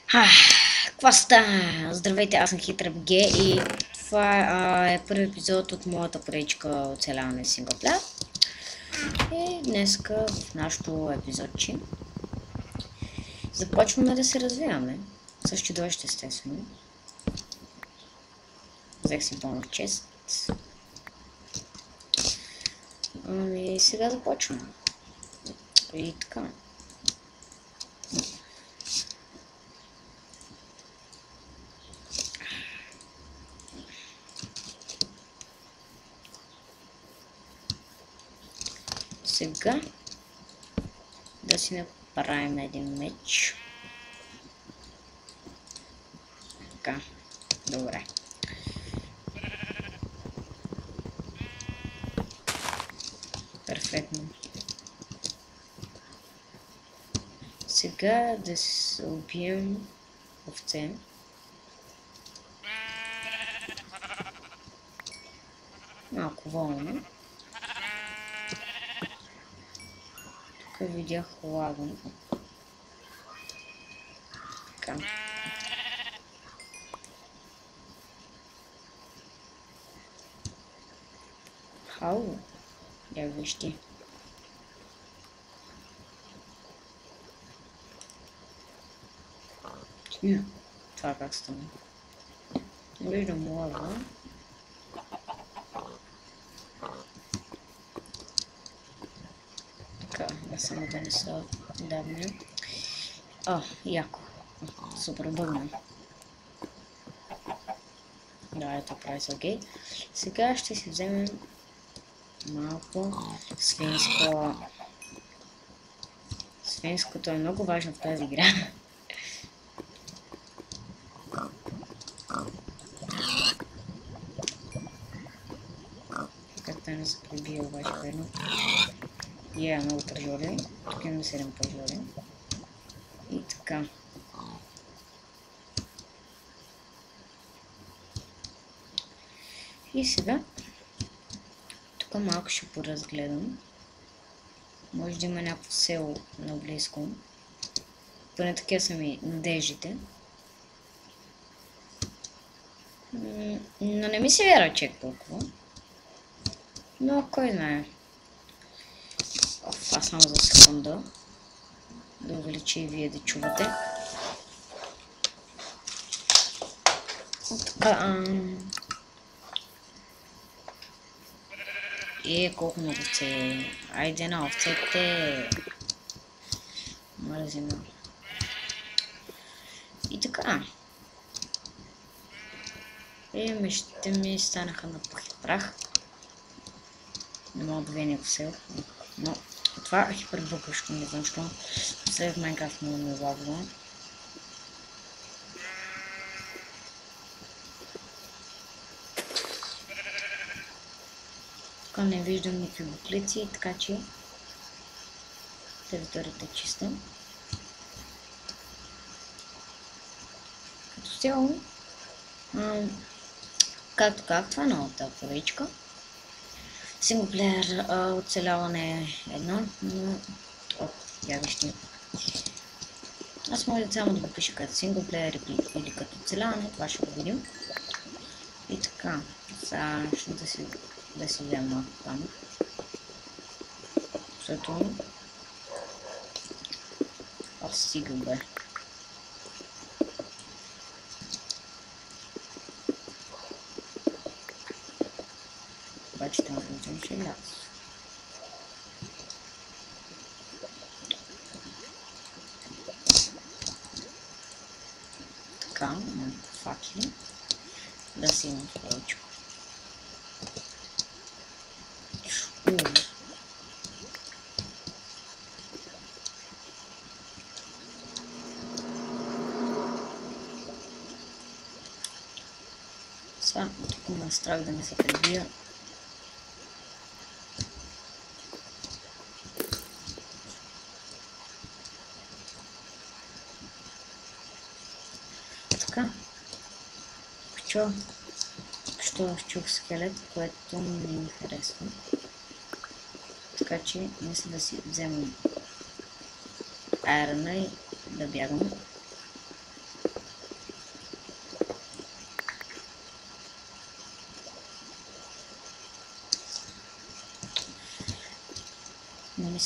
Какво става? Здравейте, аз съм Хитръп Г и това е първи епизод от моята поречка оцеляване в синглплеер. И днеска в нашото епизодче започваме да се развиваме. С чудовище, естествено. Взех си бонус чест. И сега започваме. И така. Сега да си направим един меч. Така, добре. Перфектно. Сега да се убием овце. Малко волно. Тук видях лагън. Така. Хау. Я вижте. Това как стана? Виждам лава. Така, да само да не са давни. Яко. Супер бъгна. Да, ето прави са окей. Сега ще си вземем малко свинско. Свинското е много важно в тази игра. Как той не се прибие обаче верно. И е много тържоли. Тук имаме 7 тържоли. И така. И сега тук малко ще поразгледам. Може да има някакво село наблизко. Поне такива са ми надеждите. Но не ми се вяра чек толкова. Но кой знае. Аз само за секунда да увелича и вие да чувате. Така. Колко много овце. Айде на овцете. Мързина. И така. Мечтите ми станаха на пух и прах. Не мога да видя някакво село. Но това е хипербъкъшко, не знам защо. След Майнкрафт много ме лагва. Тук не виждам никакви буклици, така че територията е чиста. Като цяло, както това е новата поръчка. Синглплеер оцеляване е едно, но я вижте. Аз може само да го пиша като синглплеер или като оцеляване, това ще го видим. И така, сега ще да си взема малко там. Защото стига бе. Обаче там виждам желязо. Така, факели. Да си имам повече. Сега, тук има страх да не се прибия. Така. Що чух скелет, което не ми харесва. Така че мисля да си вземам айрона и да бягам.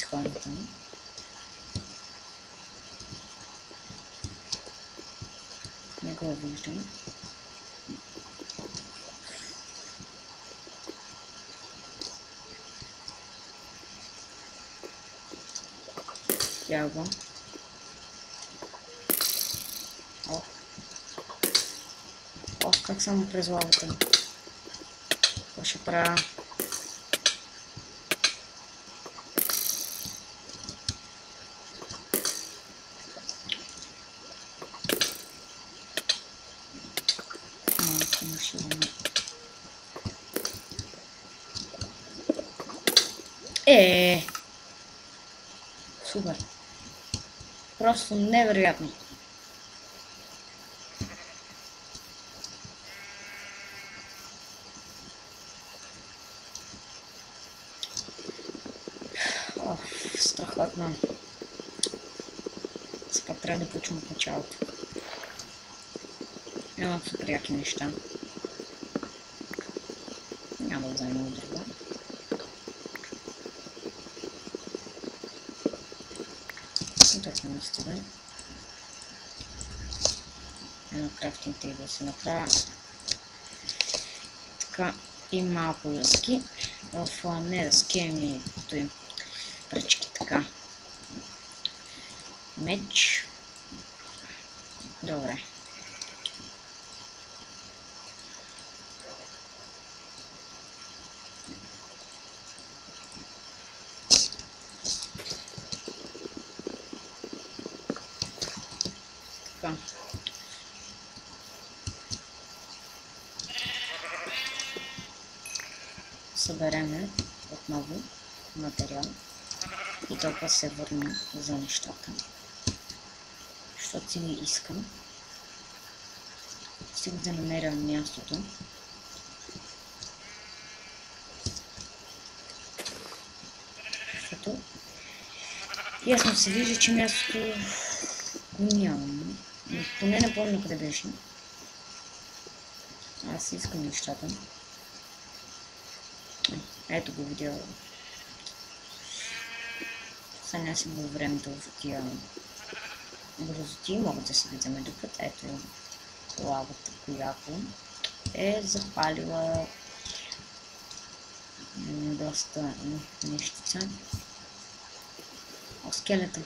си ходим там. Не го виждам. Яго. Ох, как само през лавата. Какво ще правя? Малко машина. Супер. Просто невероятно. Страхотно. Сега трябва да почвам от началото. Няма супер яки неща. Няма да вземем от друга. Интересно место, да? Едно крафтинг тейбъл се направя. Така, и малко ръски. Не ръски, ами той пръчки, така. Меч. Добре. Така. Събереме отново материал и толкова се върна за нещата, защото си ги искам. Стига да намеря мястото. Защото ясно се вижда, че мястото го нямам. Поне не помня къде беше. Аз искам нещата. Ето го видео. Сега не си было времето в тия грозоти. Могат да си ги замедукат. Ето лавата, която е запалила доста нещица. О, скелета.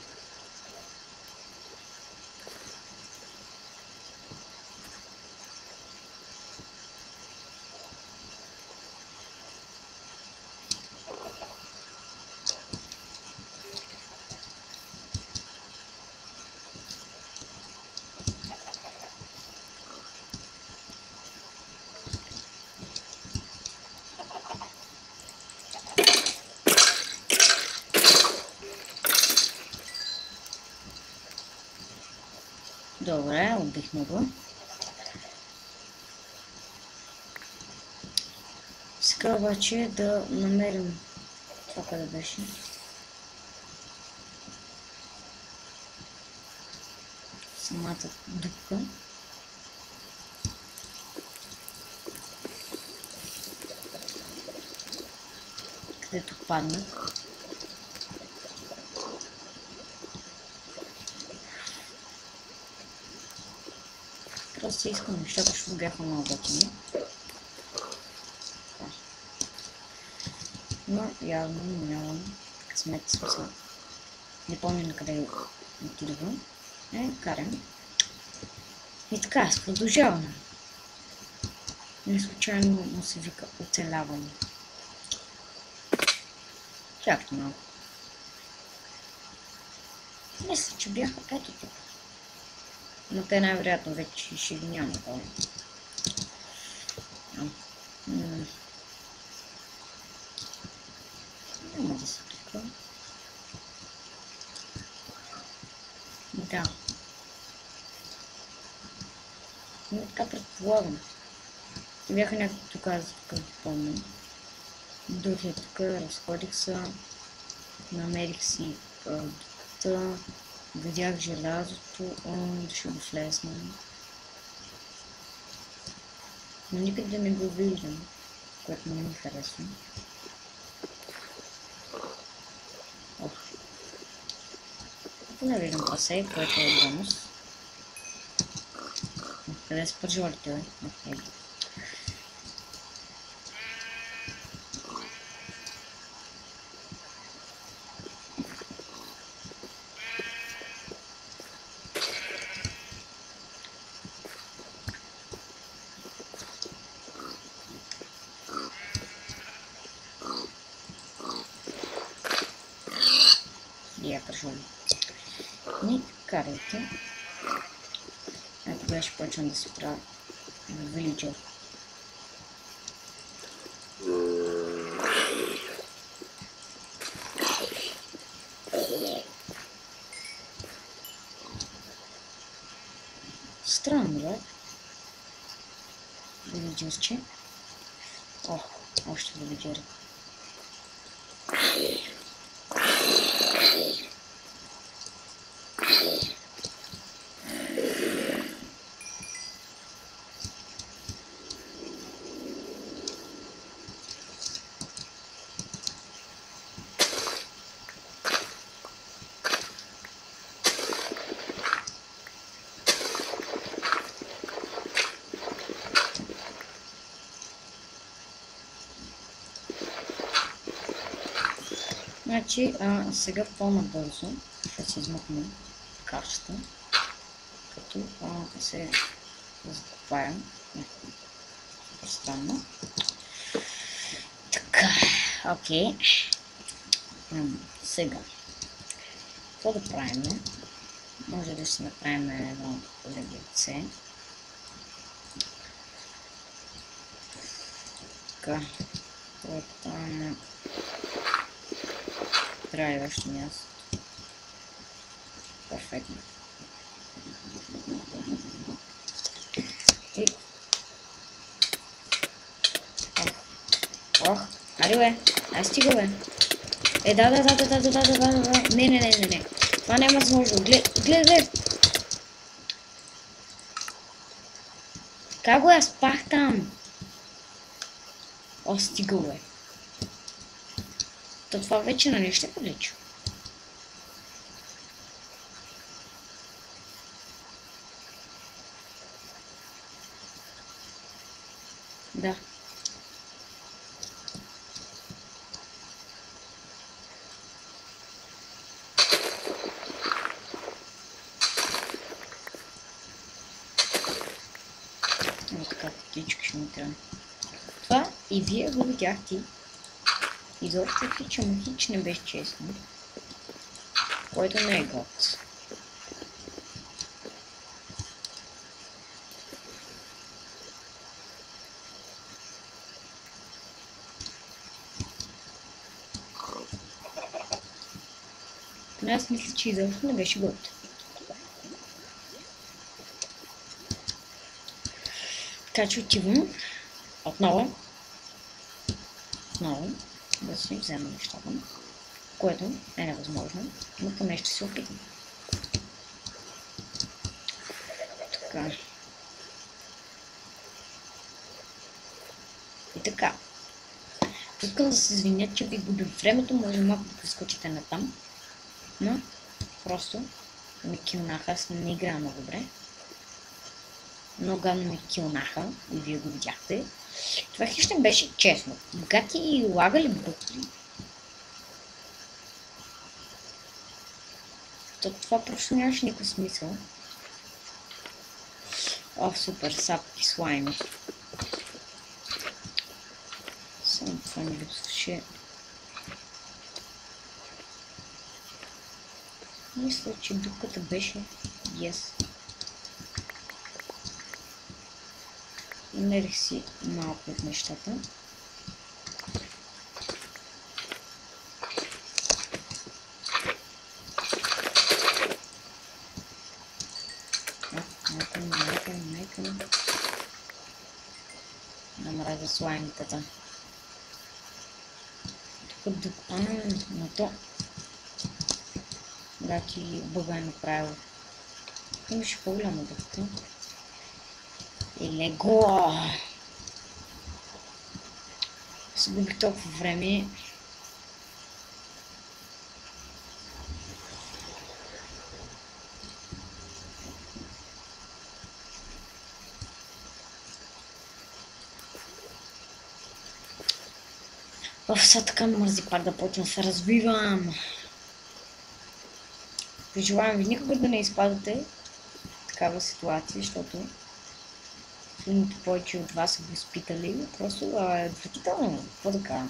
Добре, убихме го. Сега обаче да намерим това къде беше. Самата дупка. Където паднах. Просто искам нещата, защото бяха много готини. Но явно нямам късмет, смисъл. Не помня на къде отидвам. Карам. И така, аз продължавам. Не случайно му се вика оцеляване. Чакайте малко. Мисля, че бяха ето тук. Но те най-вероятно вече ще ги няма. Няма да се тук. Да. Но така предполагам. Бяха някакви тук, аз тук помня. Дойдох тук, разходих се. Намерих си дупката. Видях желязото, ще го влезна. Но никъде не го виждам, което не ми харесва. Ох, Не виждам пасе, което е бонус. Къде са пържолите, бе? Я пържоли. И карайте. Тогава ще почвам да си правя вилиджер. Странно, бе? Вилиджерче. О, още вилиджери. Значи, сега по-набързо ще се измъкнем картата, като се закопаем. Супер странно. Така, окей. Сега, какво да правим? Може да си направим едно легенце. Така, там трябва и още място. Перфектно. И... Ох, ари бе, ай стига бе. Да. Не. Това не е възможно. Гледай. Как го я спах там? О, стига бе. То това вече нали ще прилича. Да. Ето така, птичка ще ми трябва. Това и вие го видяхте. Изобщо че му хич не беше честно. Който не е год. Но аз мисля, че изобщо не беше год. Така че отивам отново да си взема нещата, което е невъзможно, но поне ще се опитам. Така. И така. Искам да се извиня, че ви губя времето, може малко да прескочите натам, но просто ми килнаха, аз не играя много добре. Много гадно ми килнаха и вие го видяхте. Това хищен беше честно. Гати и лагали бутли. Това просто нямаше никакъв смисъл. О, супер, сапки, слайми. Само това ми липсваше. Мисля, че дупката беше yes. Намерих си малко от нещата. Майка. Намразя слаймитата. Тук на то. Да, ти бъга е направил. Имаше по-голяма дъвка. И лего! Загубих толкова време. Сега така мързи пак да почна да се развивам. Пожелавам ви никога да не изпадате в такава ситуация, защото силните повече от вас са го изпитали. Просто е отвратително. Какво да кажа?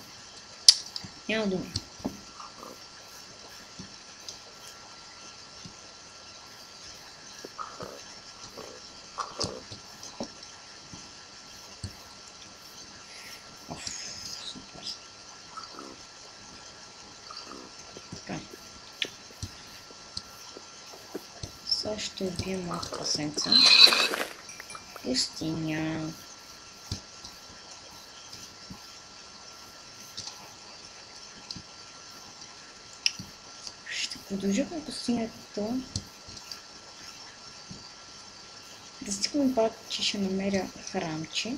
Няма думи. Супер. Така. Сега ще убием малко пасенца. Пустиня. Ще продължа към пустинята. Да стигнем пак, че ще намеря храмче.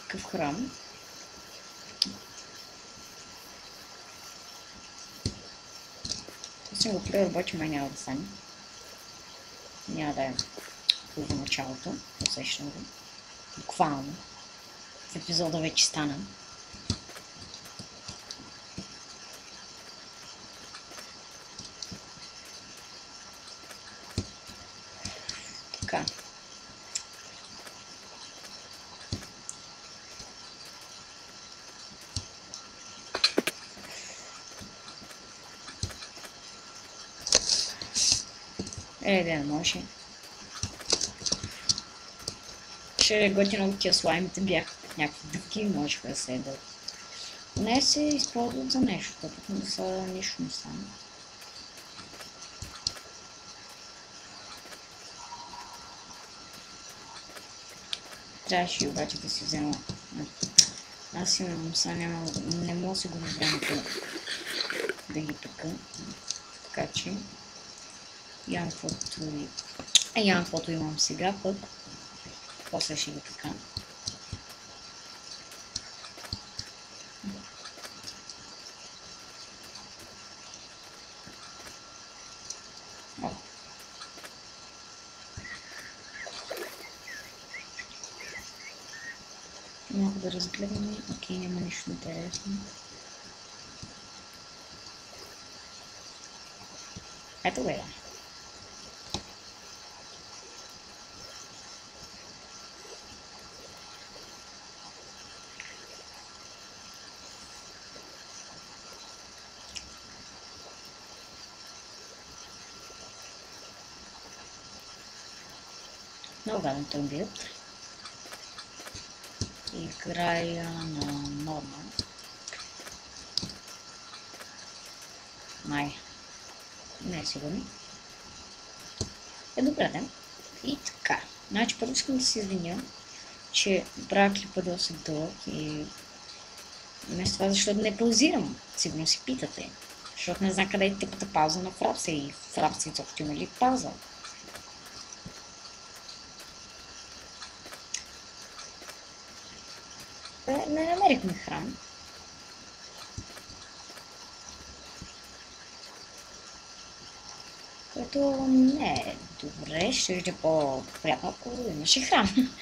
Какъв храм? Синглплеер обаче май няма да стане. Няма да е в началото. Усещам го. Буквално. В епизода вече стана. Така. Да може. Ще готино тия слаймите бяха някакви дъвки, можеха да се едат. Не се използват за нещо, тъй не са нищо не са. Трябваше обаче да си взема. Аз имам, сега не мога да си го времето да ги тука. Така че ям каквото имам сега, пък после ще ги така. Малко да разгледаме. Окей, няма нищо интересно. Ето бе. Много гаден той билд. Играя на норма. Май. Не е сигурно. Добре, да. И така. Значи първо искам да се извиня, че правя клипа доста дълъг и вместо това, защото не паузирам. Сигурно си питате. Защото не знам къде е типата пауза на фрапса и фрапса изобщо има ли пауза. Не намерихме храм. Което не е добре, ще е по-приятно, ако имаше храм.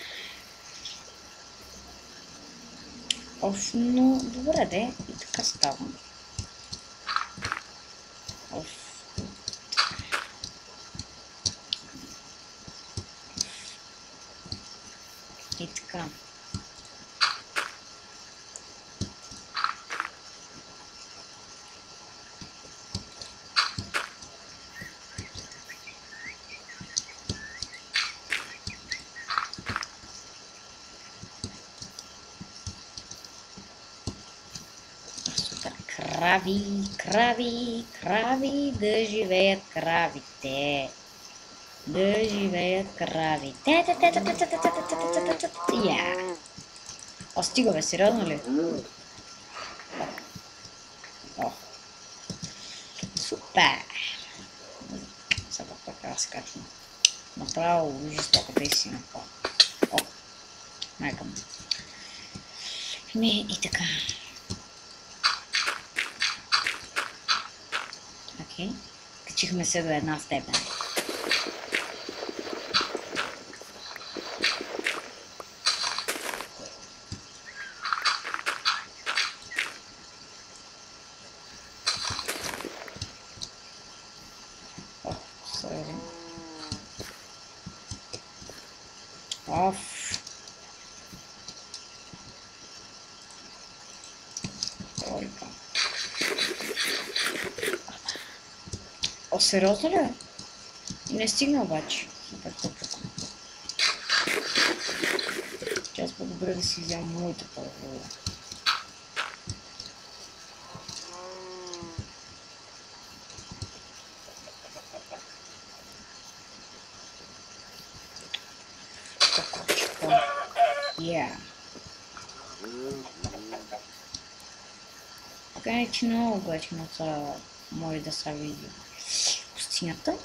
Но добре де, и така става. И така. Крави, да живеят кравите. Да живеят кравите. Стига бе, сериозно ли? Супер! Сега така се качвам. Направо жестоката истина. Майка му. И така. Качихме се до една степен. Сори. Оф. Ойка. О, сериозно ли е? Не стигна обаче. Супер тъпо. Сейчас по-добре да си взема моята първа. Yeah. Така не че много готино са може да се види пустинята.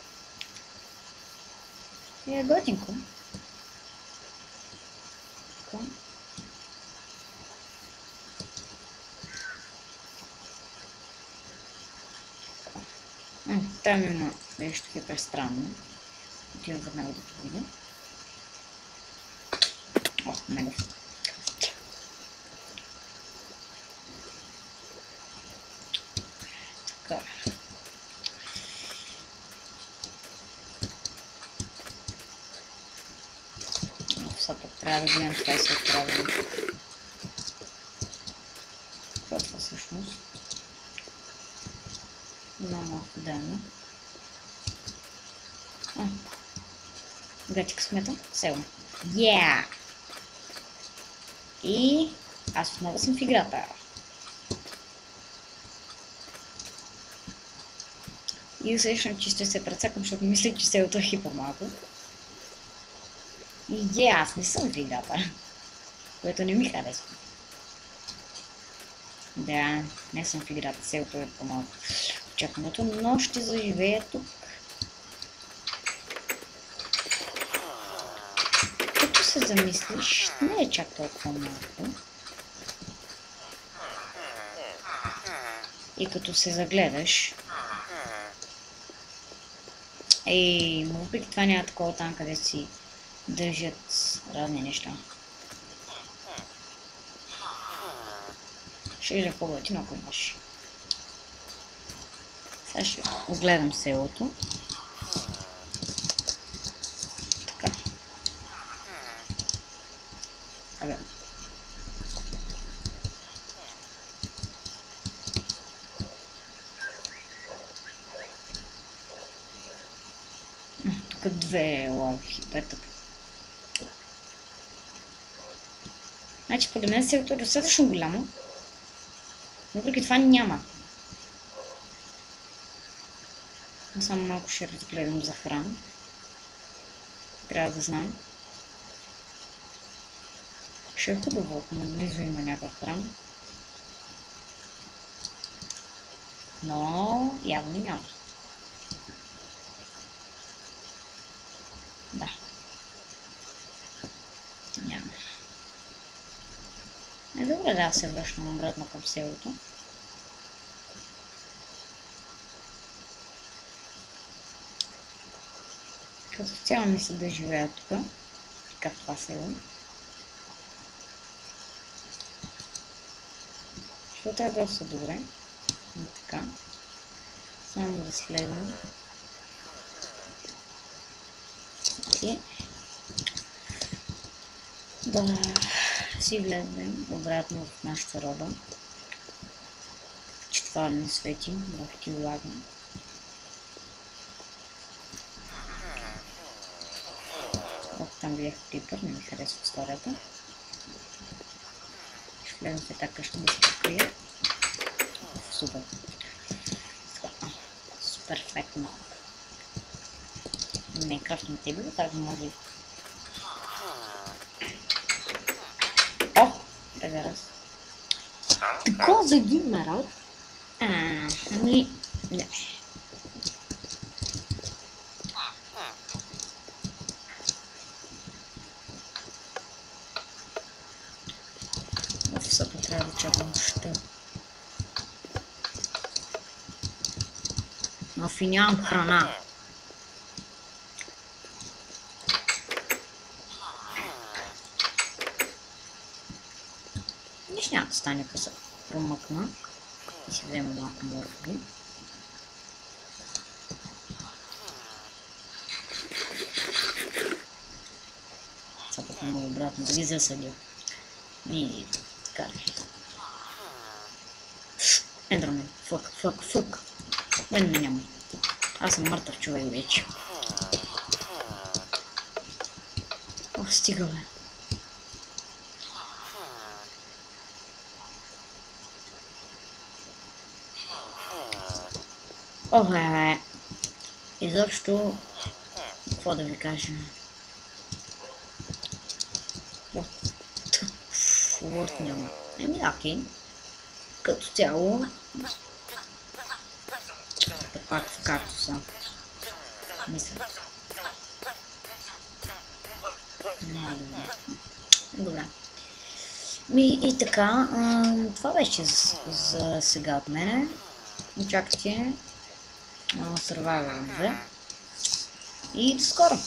И е готинко. Така. Там има нещо хипер странно. Отивам в него да го видя. О, мегав. Така. Все пак трябва да гледам това и се отправим. Какво е това всъщност? Много дано. Гачка смета? Село. Yeah! И аз отново съм в играта. И усещам, че ще се прецакам, защото мисля, че селото е хипа малко. И аз не съм в играта. Което не ми харесва. Да, не съм в играта, селото е по-малко очакването, но ще заживея тук. Като се замислиш, не е чак толкова малко. И като се загледаш, въпреки това няма такова там, къде си държат разни неща. Ще е по-готино, ако имаш. Сега ще огледам селото. Така. Абе. Тук две лавки, петък. Значи, според мен селото е достатъчно голямо. Въпреки това няма. Само малко ще разгледам за храна. Трябва да знам. Ще е хубаво, ако наблизо има някакъв храм. Но явно няма. Да. Няма. Е, добре, да се връщам обратно към селото. Като цяло мисля да живея тук. Така в това село. Защото е доста добре. И така. Само да следвам. И да си влезем обратно в нашата роба. Че това не свети, да ти влагам. Там видях крипър, не ми харесва историята. Ще влезем в тази къща да се покрия. Супер. Супер ефектно. Майнкрафт не те било, так да може. О! Ега раз. Такова загина, рад? Ами... Не. Съпа трябва да чакам нощта. Но и нямам храна. Нищо няма да стане, ако се промъкна. И си взема малко моркови. му обратно, да ги засъдя. И така. Ендърмен, фък. Мен ме няма. Аз съм мъртъв човек вече. Ох, стига бе. Ох, бе. Изобщо, какво да ви кажа? Форт няма. Еми, окей. Като цяло. Пак в кактуса. Мисля. Добре. И така, това беше за сега от мене. Очаквайте Survivor 2. И до скоро!